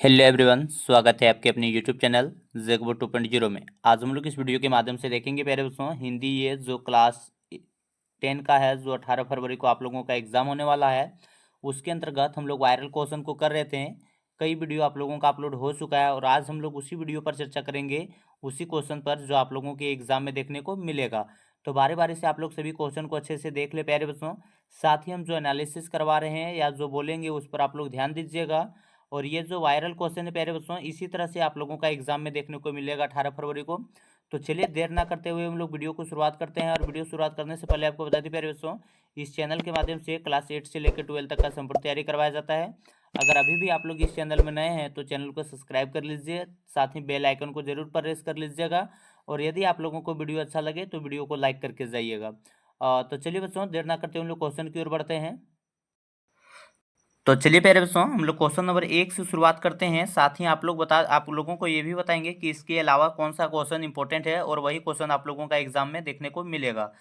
Hello everyone, स्वागत है आपके अपने यूट्यूब चैनल ज़ेकबो 2.0 में। आज हम लोग इस वीडियो के माध्यम से देखेंगे प्यारे बच्चों, हिंदी ये जो क्लास 10 का है, जो 18 फरवरी को आप लोगों का एग्जाम होने वाला है, उसके अंतर्गत हम लोग वायरल क्वेश्चन को कर रहे थे। कई वीडियो आप लोगों का अपलोड हो चुका है और आज हम लोग उसी वीडियो पर चर्चा करेंगे, उसी क्वेश्चन पर जो आप लोगों के एग्जाम में देखने को मिलेगा। तो बारी बारी से आप लोग सभी क्वेश्चन को अच्छे से देख ले प्यारे बच्चों। साथ ही हम जो एनालिसिस करवा रहे हैं या जो बोलेंगे उस पर आप लोग ध्यान दीजिएगा। और ये जो वायरल क्वेश्चन है प्यारे बच्चों, इसी तरह से आप लोगों का एग्जाम में देखने को मिलेगा 18 फरवरी को। तो चलिए देर ना करते हुए हम लोग वीडियो को शुरुआत करते हैं। और वीडियो शुरुआत करने से पहले आपको बता दें प्यारे बच्चों, इस चैनल के माध्यम से क्लास 8 से लेकर 12 तक का संपूर्ण तैयारी करवाया जाता है। अगर अभी भी आप लोग इस चैनल में नए हैं तो चैनल को सब्सक्राइब कर लीजिए, साथ ही बेल आइकन को जरूर प्रेस कर लीजिएगा। और यदि आप लोगों को वीडियो अच्छा लगे तो वीडियो को लाइक करके जाइएगा। तो चलिए बच्चों, देर ना करते हुए हम लोग क्वेश्चन की ओर बढ़ते हैं। तो चलिए प्यारे बच्चों, हम लोग क्वेश्चन नंबर 1 से शुरुआत करते हैं। साथ ही आप लोगों को ये भी बताएंगे कि इसके अलावा कौन सा क्वेश्चन इंपॉर्टेंट है और वही क्वेश्चन आप लोगों का एग्जाम में देखने को मिलेगा।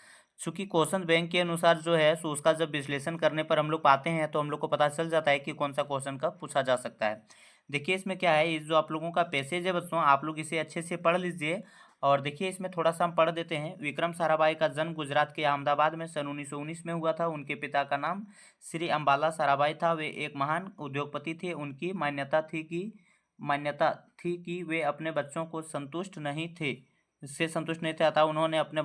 चूंकि क्वेश्चन बैंक के अनुसार जो है सो उसका जब विश्लेषण करने पर हम लोग पाते हैं तो हम लोग को पता चल जाता है कि कौन सा क्वेश्चन का पूछा जा सकता है। देखिए इसमें क्या है, इस जो आप लोगों का पैसेज है बच्चों, आप लोग इसे अच्छे से पढ़ लीजिए। और देखिए इसमें थोड़ा सा हम पढ़ देते हैं। विक्रम साराभाई का जन्म गुजरात के अहमदाबाद में सन 1919 में हुआ था। उनके पिता का नाम श्री अंबाला साराभाई था। वे एक महान उद्योगपति थे। उनकी मान्यता थी कि वे अपने बच्चों को संतुष्ट नहीं थे, अतः उन्होंने अपने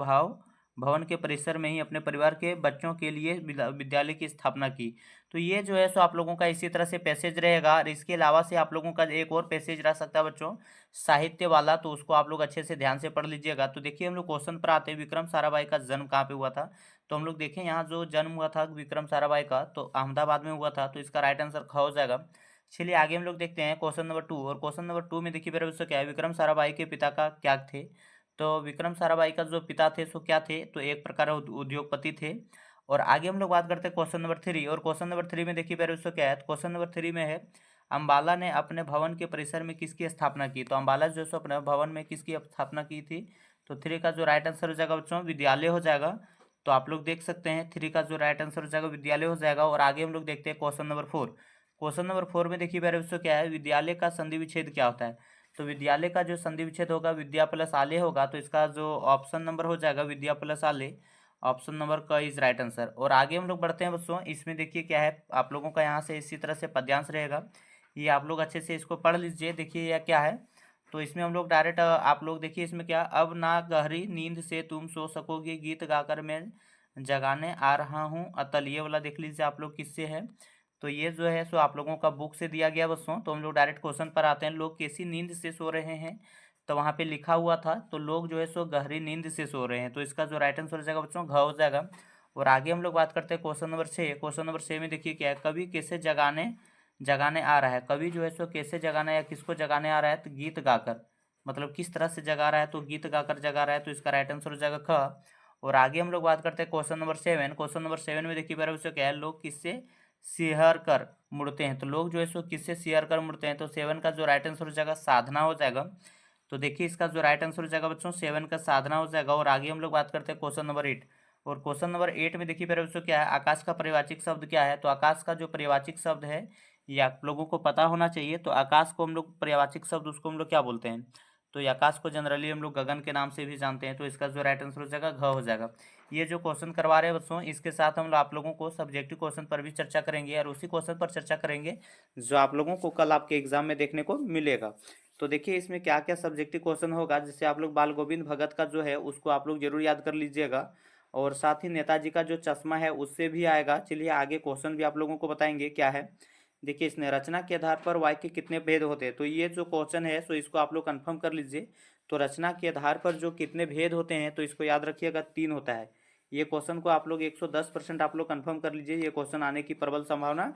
भवन के परिसर में ही अपने परिवार के बच्चों के लिए विद्यालय की स्थापना की। तो ये जो है सो आप लोगों का इसी तरह से पैसेज रहेगा। और इसके अलावा से आप लोगों का एक और पैसेज रह सकता है बच्चों, साहित्य वाला, तो उसको आप लोग अच्छे से ध्यान से पढ़ लीजिएगा। तो देखिए हम लोग क्वेश्चन पर आते हैं, विक्रम साराभाई का जन्म कहाँ पे हुआ था। तो हम लोग देखें यहाँ जो जन्म हुआ था विक्रम साराभाई का, तो अहमदाबाद में हुआ था। तो इसका राइट आंसर ख हो जाएगा। चलिए आगे हम लोग देखते हैं क्वेश्चन नंबर 2। और क्वेश्चन नंबर 2 में देखिए मेरे उससे क्या है, विक्रम साराभाई के पिता का क्या थे। तो विक्रम साराभाई का जो पिता थे सो क्या थे, तो एक प्रकार उद्योगपति थे। और आगे हम लोग बात करते हैं क्वेश्चन नंबर 3। और क्वेश्चन नंबर 3 में देखिए मेरे उससे क्या है, क्वेश्चन नंबर 3 में है, अंबाला ने अपने भवन के परिसर में किसकी स्थापना की। तो अंबाला जो है सो अपने भवन में किसकी स्थापना की थी। तो 3 का जो राइट आंसर हो जाएगा बच्चों, विद्यालय हो जाएगा। तो आप लोग देख सकते हैं 3 का जो राइट आंसर हो जाएगा विद्यालय हो जाएगा। और आगे हम लोग देखते हैं क्वेश्चन नंबर 4। क्वेश्चन नंबर 4 में देखिए मेरे बच्चों क्या है, विद्यालय का संधि विच्छेद क्या होता है। तो विद्यालय का जो संधि विच्छेद होगा विद्या प्लस आले होगा। तो इसका जो ऑप्शन नंबर हो जाएगा विद्या प्लस आले, ऑप्शन नंबर का इज राइट आंसर। और आगे हम लोग बढ़ते हैं बच्चों, इसमें देखिए क्या है, आप लोगों का यहाँ से इसी तरह से पद्यांश रहेगा। ये आप लोग अच्छे से इसको पढ़ लीजिए। देखिए यह क्या है, तो इसमें हम लोग डायरेक्ट आप लोग देखिए इसमें क्या, अब ना गहरी नींद से तुम सो सकोगे, गीत गाकर मैं जगाने आ रहा हूँ अतल, ये वाला देख लीजिए आप लोग किससे है। तो ये जो है सो आप लोगों का बुक से दिया गया बच्चों। तो हम लोग डायरेक्ट क्वेश्चन पर आते हैं, लोग कैसी नींद से सो रहे हैं। तो वहाँ पे लिखा हुआ था, तो लोग जो है सो गहरी नींद से सो रहे हैं। तो इसका जो राइट आंसर हो जाएगा बच्चों घ हो जाएगा। और आगे हम लोग बात करते हैं क्वेश्चन नंबर 6। क्वेश्चन नंबर 6 में देखिए क्या है, कवि कैसे जगाने जगाने आ रहा है। कवि जो है सो कैसे जगाना या किसको जगाने आ रहा है, तो गीत गाकर, मतलब किस तरह से जगा रहा है, तो गीत गाकर जगा रहा है। तो इसका राइट आंसर हो जाएगा ख। और आगे हम लोग बात करते हैं क्वेश्चन नंबर 7। क्वेश्चन नंबर 7 में देखिए मेरा उससे क्या है, लोग किससे शेयर कर मुड़ते हैं। तो लोग जो है सो किससे शेयर कर मुड़ते हैं। तो 7 का जो राइट आंसर हो जाएगा साधना हो जाएगा। तो देखिए इसका जो राइट आंसर हो जाएगा बच्चों 7 का साधना हो जाएगा। और आगे हम लोग बात करते हैं क्वेश्चन नंबर 8। और क्वेश्चन नंबर 8 में देखिए मेरे बच्चों क्या है, आकाश का परिवाचिक शब्द क्या है। तो आकाश का जो परिवाचिक शब्द है ये आप लोगों को पता होना चाहिए। तो आकाश को हम लोग पर्यावाचिक शब्द उसको हम लोग क्या बोलते हैं। तो ये आकाश को जनरली हम लोग गगन के नाम से भी जानते हैं। तो इसका जो राइट आंसर हो जाएगा घ हो जाएगा। ये जो क्वेश्चन करवा रहे हैं बच्चों, इसके साथ हम लोग आप लोगों को सब्जेक्टिव क्वेश्चन पर भी चर्चा करेंगे और उसी क्वेश्चन पर चर्चा करेंगे जो आप लोगों को कल आपके एग्जाम में देखने को मिलेगा। तो देखिए इसमें क्या क्या सब्जेक्टिव क्वेश्चन होगा, जिससे आप लोग बाल गोविंद भगत का जो है उसको आप लोग जरूर याद कर लीजिएगा। और साथ ही नेताजी का जो चश्मा है उससे भी आएगा। चलिए आगे क्वेश्चन भी आप लोगों को बताएंगे क्या है। देखिए इसने रचना के आधार पर वाक्य के कितने भेद होते हैं। तो ये जो क्वेश्चन है सो इसको आप लोग कंफर्म कर लीजिए। तो रचना के आधार पर जो कितने भेद होते हैं, तो इसको याद रखिएगा 3 होता है। ये क्वेश्चन को आप लोग 110% आप लोग कंफर्म कर लीजिए, ये क्वेश्चन आने की प्रबल संभावना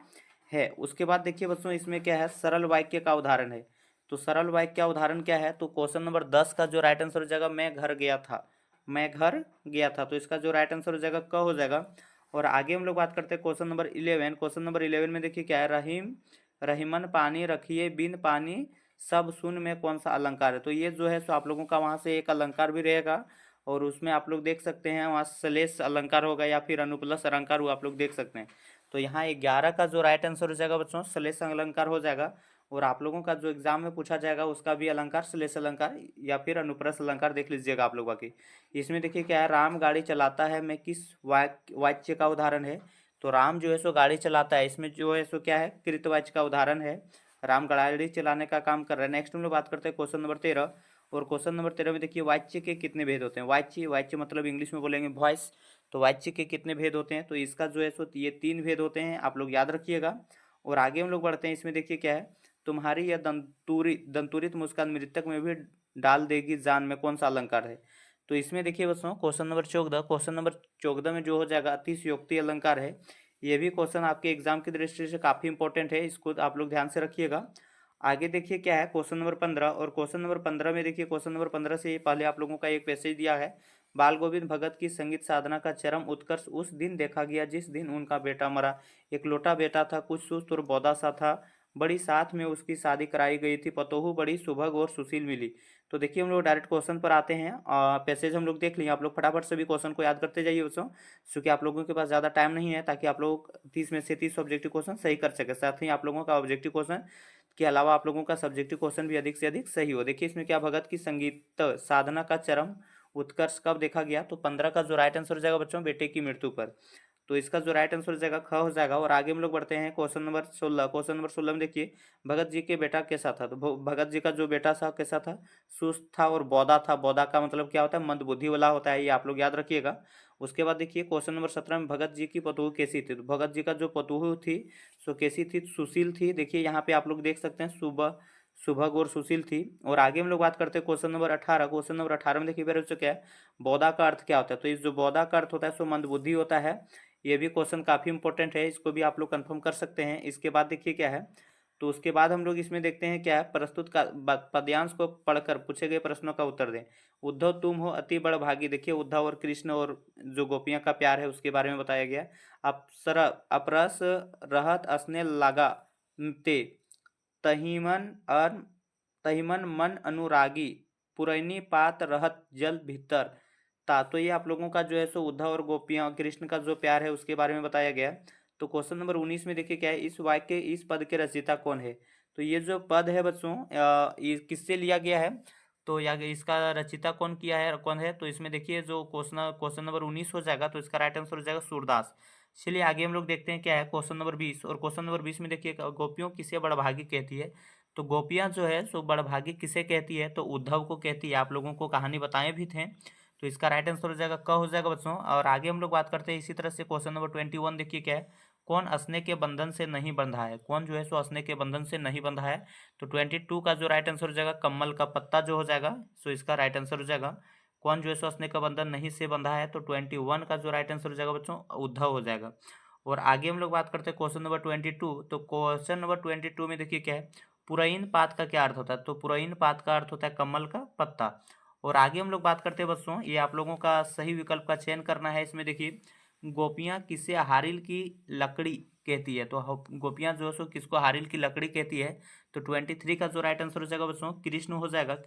है। उसके बाद देखिए बच्चों इसमें क्या है, सरल वाक्य का उदाहरण है। तो सरल वाक्य का उदाहरण क्या है, तो क्वेश्चन नंबर 10 का जो राइट आंसर हो जाएगा मैं घर गया था, मैं घर गया था। तो इसका जो राइट आंसर हो जाएगा क हो जाएगा। और आगे हम लोग बात करते हैं क्वेश्चन नंबर 11। क्वेश्चन नंबर 11 में देखिए क्या है, रहीम रहीमन पानी रखिए बिन पानी सब सुन में कौन सा अलंकार है। तो ये जो है सो आप लोगों का वहाँ से एक अलंकार भी रहेगा। और उसमें आप लोग देख सकते हैं वहाँ श्लेष अलंकार होगा या फिर अनुप्लस अलंकार हुआ, आप लोग देख सकते हैं। तो यहाँ 11 का जो राइट आंसर हो जाएगा बच्चों श्लेष अलंकार हो जाएगा। और आप लोगों का जो एग्जाम में पूछा जाएगा उसका भी अलंकार श्लेष अलंकार या फिर अनुप्रास अलंकार देख लीजिएगा आप लोग बाकी। इसमें देखिए क्या है, राम गाड़ी चलाता है में किस वाच्य का उदाहरण है। तो राम जो है सो गाड़ी चलाता है, इसमें जो है सो क्या है, कृतवाच्य का उदाहरण है। राम गाड़ी चलाने का काम कर रहे हैं। नेक्स्ट हम लोग बात करते हैं क्वेश्चन नंबर 13। और क्वेश्चन नंबर 13 में देखिए वाच्य के कितने भेद होते हैं। वाच्य वाच्य मतलब इंग्लिश में बोलेंगे वॉइस। तो वाच्य के कितने भेद होते हैं, तो इसका जो है सो ये 3 भेद होते हैं, आप लोग याद रखिएगा। और आगे हम लोग बढ़ते हैं। इसमें देखिए क्या है, तुम्हारी यह दंतुरित मुस्कान मृतक में भी डाल देगी जान में कौन सा अलंकार है। तो इसमें देखिए बच्चों क्वेश्चन नंबर 14, क्वेश्चन नंबर 14 में जो हो जाएगा अतिशयोक्ति अलंकार है। ये भी क्वेश्चन आपके एग्जाम की दृष्टि से काफी इंपॉर्टेंट है, इसको आप लोग ध्यान से रखिएगा। आगे देखिए क्या है क्वेश्चन नंबर 15। और क्वेश्चन नंबर 15 में देखिए, क्वेश्चन नंबर 15 से पहले आप लोगों का एक पैसेज दिया है। बाल गोविंद भगत की संगीत साधना का चरम उत्कर्ष उस दिन देखा गया जिस दिन उनका बेटा मरा। एक लोटा बेटा था, कुछ सुस्त और बौदा सा था, बड़ी साथ में उसकी शादी कराई गई थी, पतोहू बड़ी सुभग और सुशील मिली। तो देखिए हम लोग डायरेक्ट क्वेश्चन पर आते हैं। पैसेज हम लोग देख लिए, आप लोग फटाफट से भी क्वेश्चन को याद करते जाइए बच्चों, क्योंकि आप लोगों के पास ज़्यादा टाइम नहीं है, ताकि आप लोग 30 में से 30 ऑब्जेक्टिव क्वेश्चन सही कर सके। साथ ही आप लोगों का ऑब्जेक्टिव क्वेश्चन के अलावा आप लोगों का सब्जेक्टिव क्वेश्चन भी अधिक से अधिक सही हो। देखिए इसमें क्या, भगत की संगीत साधना का चरम उत्कर्ष कब देखा गया। तो 15 का जो राइट आंसर हो जाएगा बच्चों, बेटे की मृत्यु पर। तो इसका जो राइट आंसर हो जाएगा ख हो जाएगा। और आगे हम लोग बढ़ते हैं क्वेश्चन नंबर 16। क्वेश्चन नंबर 16 में देखिए, भगत जी के बेटा कैसा था। तो भगत जी का जो बेटा था कैसा था, सुस्त था और बौदा था। बौदा का मतलब क्या होता है, मंदबुद्धि वाला होता है, ये आप लोग याद रखिएगा। उसके बाद देखिए क्वेश्चन नंबर 17 में, भगत जी की पतोहू कैसी थी। तो भगत जी का जो पतोहू थी सो कैसी थी, सुशील थी। देखिए यहाँ पे आप लोग देख सकते हैं सुबह सुभग और सुशील थी। और आगे हम लोग बात करते हैं क्वेश्चन नंबर 18। क्वेश्चन नंबर 18 में देखिए मेरे बच्चों क्या है, बौदा का अर्थ क्या होता है। तो इस जो बौदा का अर्थ होता है सो मंदबुद्धि होता है। ये भी क्वेश्चन काफी इंपॉर्टेंट है, इसको भी आप लोग कंफर्म कर सकते हैं। इसके बाद देखिए क्या है, तो उसके बाद हम लोग इसमें देखते हैं क्या है, प्रस्तुत का पद्यांश को पढ़कर पूछे गए प्रश्नों का उत्तर दें। उद्धव तुम हो अति बड़भागी। देखिए उद्धव और कृष्ण और जो गोपियां का प्यार है उसके बारे में बताया गया। अप्सर अपरस रहत असने लगा ते, तहिमन अर तहिमन मन अनुरागी, पुरैनी पात रहत जल भीतर ता। तो ये आप लोगों का जो है सो उद्धव और गोपियां कृष्ण का जो प्यार है उसके बारे में बताया गया। तो क्वेश्चन नंबर 19 में देखिए क्या है, इस वाक्य इस पद के रचयिता कौन है। तो ये जो पद है बच्चों ये किससे लिया गया है, तो या इसका रचयिता कौन किया है, कौन है। तो इसमें देखिए जो क्वेश्चन क्वेश्चन नंबर 19 हो जाएगा, तो इसका राइट आंसर हो जाएगा सूरदास। चलिए आगे हम लोग देखते हैं क्या है क्वेश्चन नंबर 20। और क्वेश्चन नंबर 20 में देखिए, गोपियों किसे बड़भागी कहती है। तो गोपियां जो है सो बड़भागी किसे कहती है, तो उद्धव को कहती है। आप लोगों को कहानी बताए भी थे। तो इसका राइट आंसर हो जाएगा क हो जाएगा बच्चों। और आगे हम लोग बात करते हैं इसी तरह से क्वेश्चन नंबर 21। देखिए क्या है, कौन असने के बंधन से नहीं बंधा है। कौन जो है सो असने के बंधन से नहीं बंधा है। तो 22 का जो राइट आंसर हो जाएगा, कमल का पत्ता जो हो जाएगा, सो इसका राइट आंसर हो जाएगा। कौन जो है सो असने का बंधन नहीं से बंधा है। तो 21 का जो राइट आंसर हो जाएगा बच्चों, उद्धव हो जाएगा। और आगे हम लोग बात करते हैं क्वेश्चन नंबर 22। तो क्वेश्चन नंबर 22 में देखिए क्या है, पुरैन पात का क्या अर्थ होता है। तो पुरैन पात का अर्थ होता है कमल का पत्ता। और आगे हम लोग बात करते हैं बच्चों, ये आप लोगों का सही विकल्प का चयन करना है। इसमें देखिए, गोपियां किसे हारिल की लकड़ी कहती है। तो गोपियां जो है सो किसको हारिल की लकड़ी कहती है। तो 23 का जो राइट आंसर हो जाएगा बच्चों, कृष्ण हो जाएगा।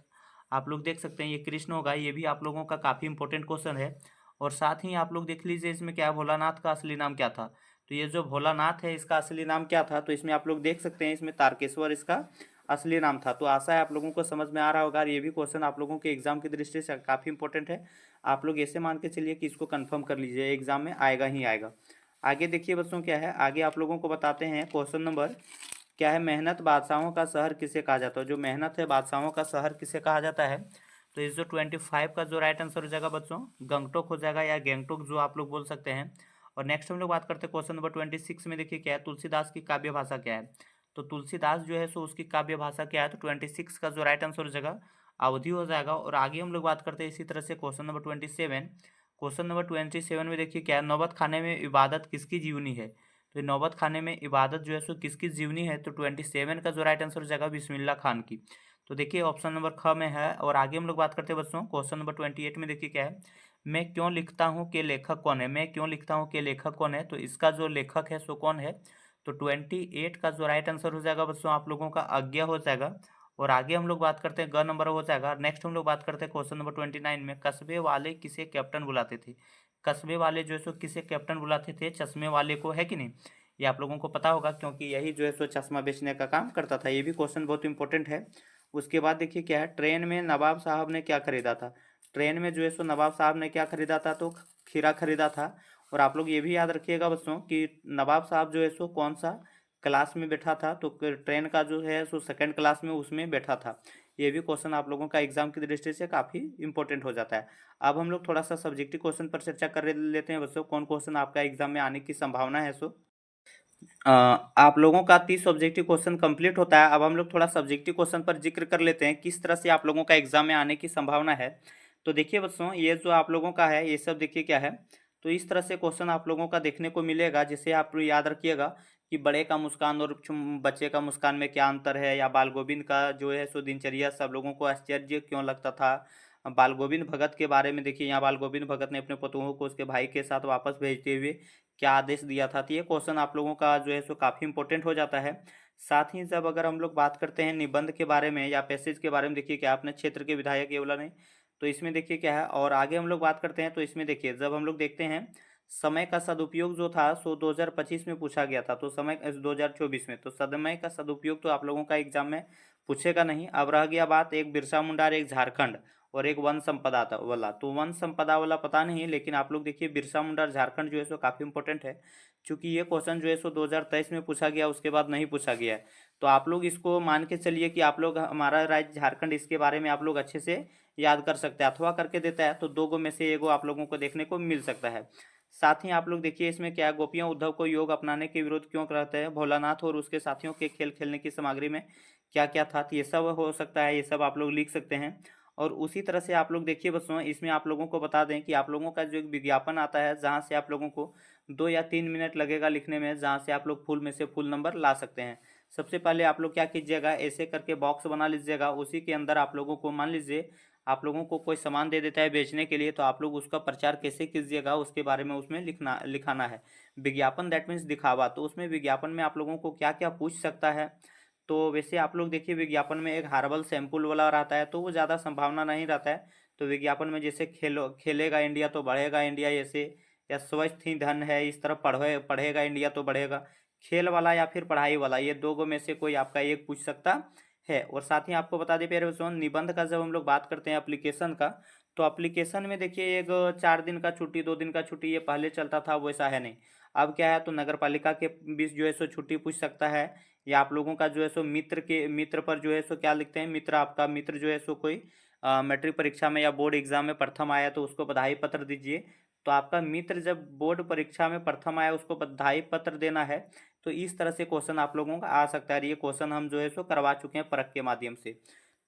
आप लोग देख सकते हैं ये कृष्ण होगा। ये भी आप लोगों का काफी इंपॉर्टेंट क्वेश्चन है। और साथ ही आप लोग देख लीजिए इसमें क्या है, भोलानाथ का असली नाम क्या था। तो ये जो भोलानाथ है इसका असली नाम क्या था। तो इसमें आप लोग देख सकते हैं, इसमें तारकेश्वर इसका असली नाम था। तो आशा है आप लोगों को समझ में आ रहा होगा। ये भी क्वेश्चन आप लोगों के एग्जाम की दृष्टि से काफ़ी इंपॉर्टेंट है। आप लोग ऐसे मान के चलिए कि इसको कंफर्म कर लीजिए, एग्जाम में आएगा ही आएगा। आगे देखिए बच्चों क्या है, आगे आप लोगों को बताते हैं क्वेश्चन नंबर क्या है, मेहनत बादशाहों का शहर किसे कहा जाता है। जो मेहनत है बादशाहों का शहर किसे कहा जाता है। तो इस जो 25 का जो राइट आंसर हो जाएगा बच्चों, गंगटोक हो जाएगा, या गैंगटोक जो आप लोग बोल सकते हैं। और नेक्स्ट हम लोग बात करते हैं क्वेश्चन नंबर 26 में। देखिए क्या है, तुलसीदास की काव्य भाषा क्या है। तो तुलसीदास जो है सो उसकी काव्य भाषा क्या है। तो 26 का जो राइट आंसर हो जाएगा, अवधि हो जाएगा। और आगे हम लोग बात करते हैं इसी तरह से क्वेश्चन नंबर 27। क्वेश्चन नंबर 27 में देखिए क्या है, नौबत खाने में इबादत किसकी जीवनी है। तो नौबत खाने में इबादत जो है सो किसकी जीवनी है। तो 27 का जो राइट आंसर हो जाएगा, बिस्मिल्लाह खान की। तो देखिए ऑप्शन नंबर ख में है। और आगे हम लोग बात करते हैं बच्चों क्वेश्चन नंबर 28 में। देखिए क्या है, मैं क्यों लिखता हूँ के लेखक कौन है। मैं क्यों लिखता हूँ के लेखक कौन है। तो इसका जो लेखक है सो कौन है। तो 28 का जो राइट आंसर हो जाएगा बच्चों, आप लोगों का अज्ञा हो जाएगा। और आगे हम लोग बात करते हैं ग नंबर हो जाएगा। नेक्स्ट हम लोग बात करते हैं क्वेश्चन नंबर 29 में, कस्बे वाले किसे कैप्टन बुलाते थे। कस्बे वाले जो है सो किसे कैप्टन बुलाते थे, चश्मे वाले को, है कि नहीं। ये आप लोगों को पता होगा, क्योंकि यही जो है सो चश्मा बेचने का काम करता था। ये भी क्वेश्चन बहुत इंपॉर्टेंट है। उसके बाद देखिए क्या है, ट्रेन में नवाब साहब ने क्या खरीदा था। ट्रेन में जो है सो नवाब साहब ने क्या खरीदा था, तो खीरा खरीदा था। और आप लोग ये भी याद रखिएगा बच्चों कि नवाब साहब जो है सो कौन सा क्लास में बैठा था, तो ट्रेन का जो है सो सेकंड क्लास में उसमें बैठा था। ये भी क्वेश्चन आप लोगों का एग्जाम की दृष्टि से काफ़ी इंपॉर्टेंट हो जाता है। अब हम लोग थोड़ा सा सब्जेक्टिव क्वेश्चन पर चर्चा कर लेते हैं बच्चों, कौन क्वेश्चन आपका एग्जाम में आने की संभावना है। सो अ, आप लोगों का 30 ऑब्जेक्टिव क्वेश्चन कंप्लीट होता है। अब हम लोग थोड़ा सब्जेक्टिव क्वेश्चन पर जिक्र कर लेते हैं, किस तरह से आप लोगों का एग्जाम में आने की संभावना है। तो देखिए बच्चों, ये जो आप लोगों का है ये सब देखिए क्या है। तो इस तरह से क्वेश्चन आप लोगों का देखने को मिलेगा, जिसे आप लोग याद रखिएगा कि बड़े का मुस्कान और बच्चे का मुस्कान में क्या अंतर है, या बाल गोविंद का जो है सो दिनचर्या सब लोगों को आश्चर्य क्यों लगता था। बाल गोविंद भगत के बारे में देखिए, यहाँ बाल गोविंद भगत ने अपने पतोहों को उसके भाई के साथ वापस भेजते हुए क्या आदेश दिया था। तो ये क्वेश्चन आप लोगों का जो है सो काफ़ी इंपॉर्टेंट हो जाता है। साथ ही जब अगर हम लोग बात करते हैं निबंध के बारे में या पैसेज के बारे में, देखिए क्या आपने क्षेत्र के विधायक ये बोला नहीं, तो इसमें देखिए क्या है। और आगे हम लोग बात करते हैं, तो इसमें देखिए जब हम लोग देखते हैं समय का सदुपयोग जो था सो 2025 में पूछा गया था, तो समय 2024 में, तो समय का सदुपयोग तो आप लोगों का एग्जाम में पूछेगा नहीं। अब रह गया बात एक बिरसा मुंडा और एक झारखंड और एक वन संपदा वाला। तो वन संपदा वाला पता नहीं, लेकिन आप लोग देखिए बिरसा मुंडा और झारखंड जो है सो काफ़ी इंपॉर्टेंट है, क्योंकि ये क्वेश्चन जो है सो 2023 में पूछा गया, उसके बाद नहीं पूछा गया है। तो आप लोग इसको मान के चलिए कि आप लोग हमारा राज्य झारखंड, इसके बारे में आप लोग अच्छे से याद कर सकते हैं। अथवा करके देता है तो दो गो में से एगो आप लोगों को देखने को मिल सकता है। साथ ही आप लोग देखिए इसमें क्या है, गोपियां उद्धव को योग अपनाने के विरोध क्यों करते हैं, भोलानाथ और उसके साथियों के खेल खेलने की सामग्री में क्या क्या था, तो ये सब हो सकता है, ये सब आप लोग लिख सकते हैं। और उसी तरह से आप लोग देखिए बच्चों, इसमें आप लोगों को बता दें कि आप लोगों का जो एक विज्ञापन आता है, जहाँ से आप लोगों को 2 या 3 मिनट लगेगा लिखने में, जहाँ से आप लोग फुल में से फुल नंबर ला सकते हैं। सबसे पहले आप लोग क्या कीजिएगा, ऐसे करके बॉक्स बना लीजिएगा, उसी के अंदर आप लोगों को मान लीजिए आप लोगों को कोई सामान दे देता है बेचने के लिए, तो आप लोग उसका प्रचार कैसे कीजिएगा उसके बारे में उसमें लिखाना है। विज्ञापन दैट मीन्स दिखावा, तो उसमें विज्ञापन में आप लोगों को क्या क्या पूछ सकता है। तो वैसे आप लोग देखिए विज्ञापन में एक हार्बल शैम्पूल वाला रहता है, तो वो ज़्यादा संभावना नहीं रहता है। तो विज्ञापन में जैसे खेलेगा इंडिया तो बढ़ेगा इंडिया, जैसे या स्वस्थ ही धन है, इस तरह पढ़ेगा इंडिया तो बढ़ेगा। खेल वाला या फिर पढ़ाई वाला, ये दो गो में से कोई आपका एक पूछ सकता है। और साथ ही आपको बता दें प्यारे बच्चों, निबंध का जब हम लोग बात करते हैं एप्लीकेशन का, तो एप्लीकेशन में देखिए एक 4 दिन का छुट्टी 2 दिन का छुट्टी ये पहले चलता था, वैसा है नहीं। अब क्या है, तो नगर पालिका के बीच जो है सो छुट्टी पूछ सकता है, या आप लोगों का जो है सो मित्र पर जो है सो क्या लिखते हैं, मित्र आपका मित्र जो है सो कोई मैट्रिक परीक्षा में या बोर्ड एग्जाम में प्रथम आया तो उसको बधाई पत्र दीजिए। तो आपका मित्र जब बोर्ड परीक्षा में प्रथम आया उसको बधाई पत्र देना है। तो इस तरह से क्वेश्चन आप लोगों का आ सकता है। ये क्वेश्चन हम जो है सो करवा चुके हैं परख के माध्यम से।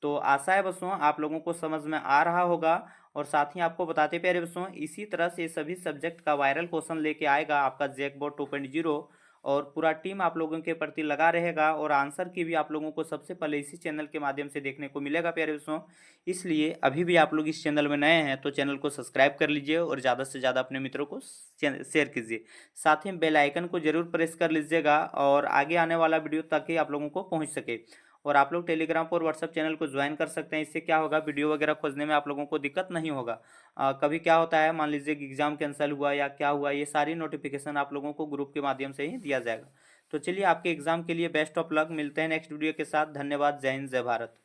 तो आशा है बच्चों आप लोगों को समझ में आ रहा होगा। और साथ ही आपको बताते प्यारे बच्चों, इसी तरह से सभी सब्जेक्ट का वायरल क्वेश्चन लेके आएगा आपका जैकबोर्ड 2.0, और पूरा टीम आप लोगों के प्रति लगा रहेगा, और आंसर की भी आप लोगों को सबसे पहले इसी चैनल के माध्यम से देखने को मिलेगा प्यारे बच्चों। इसलिए अभी भी आप लोग इस चैनल में नए हैं तो चैनल को सब्सक्राइब कर लीजिए, और ज़्यादा से ज़्यादा अपने मित्रों को शेयर कीजिए। साथ ही बेल आइकन को जरूर प्रेस कर लीजिएगा, और आगे आने वाला वीडियो ताकि आप लोगों को पहुंच सके। और आप लोग टेलीग्राम पर व्हाट्सएप चैनल को ज्वाइन कर सकते हैं, इससे क्या होगा, वीडियो वगैरह खोजने में आप लोगों को दिक्कत नहीं होगा। कभी क्या होता है, मान लीजिए कि एग्जाम कैंसिल हुआ या क्या हुआ, ये सारी नोटिफिकेशन आप लोगों को ग्रुप के माध्यम से ही दिया जाएगा। तो चलिए आपके एग्जाम के लिए बेस्ट ऑफ लक, मिलते हैं नेक्स्ट वीडियो के साथ। धन्यवाद, जय हिंद, जय भारत।